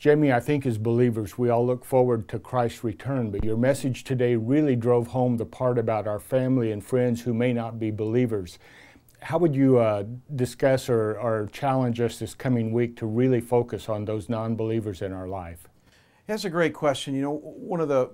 Jamie, I think as believers, we all look forward to Christ's return, but your message today really drove home the part about our family and friends who may not be believers. How would you discuss or challenge us this coming week to really focus on those non-believers in our life? That's a great question. You know, one of the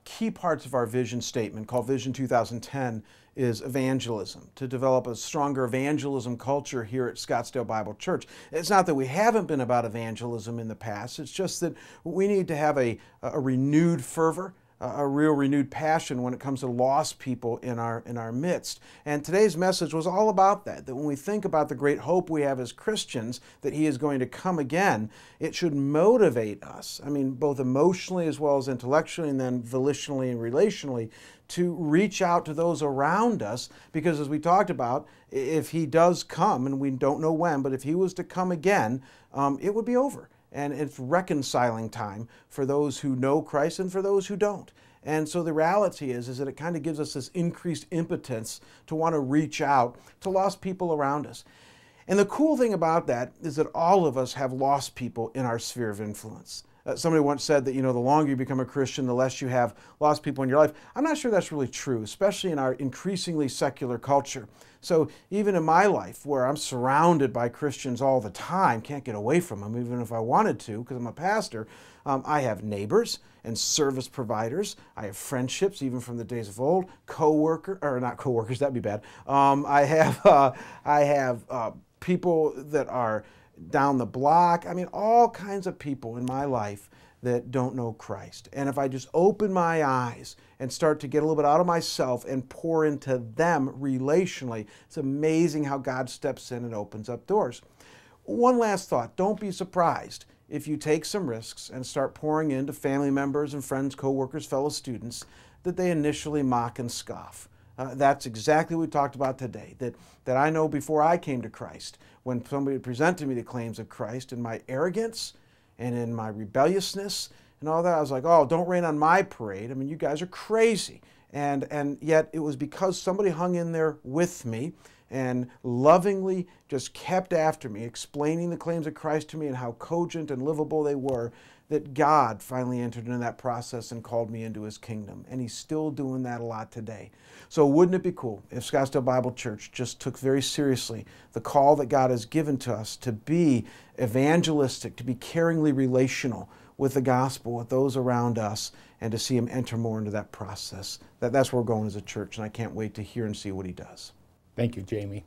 key parts of our vision statement, called Vision 2010, is evangelism, to develop a stronger evangelism culture here at Scottsdale Bible Church. It's not that we haven't been about evangelism in the past, it's just that we need to have a renewed fervor, a real renewed passion when it comes to lost people in our midst. And today's message was all about that when we think about the great hope we have as Christians that He is going to come again, it should motivate us, I mean, both emotionally as well as intellectually and then volitionally and relationally, to reach out to those around us, because as we talked about, if He does come, and we don't know when, but if He was to come again, it would be over. And it's reconciling time for those who know Christ and for those who don't. And so the reality is that it kind of gives us this increased impotence to want to reach out to lost people around us. And the cool thing about that is that all of us have lost people in our sphere of influence. Somebody once said that, you know, the longer you become a Christian, the less you have lost people in your life. I'm not sure that's really true, especially in our increasingly secular culture. So even in my life, where I'm surrounded by Christians all the time, can't get away from them even if I wanted to because I'm a pastor, I have neighbors and service providers. I have friendships, even from the days of old, not co-workers, that'd be bad. I have people that are down the block. I mean, all kinds of people in my life that don't know Christ. And if I just open my eyes and start to get a little bit out of myself and pour into them relationally, it's amazing how God steps in and opens up doors. One last thought, don't be surprised if you take some risks and start pouring into family members and friends, co-workers, fellow students, that they initially mock and scoff. That's exactly what we talked about today, that I know before I came to Christ, when somebody presented me the claims of Christ, in my arrogance and in my rebelliousness and all that, I was like, oh, don't rain on my parade. I mean, you guys are crazy. And yet it was because somebody hung in there with me and lovingly just kept after me, explaining the claims of Christ to me and how cogent and livable they were, that God finally entered into that process and called me into His kingdom. And He's still doing that a lot today. So wouldn't it be cool if Scottsdale Bible Church just took very seriously the call that God has given to us to be evangelistic, to be caringly relational with the gospel, with those around us, and to see Him enter more into that process. That's where we're going as a church, and I can't wait to hear and see what He does. Thank you, Jamie.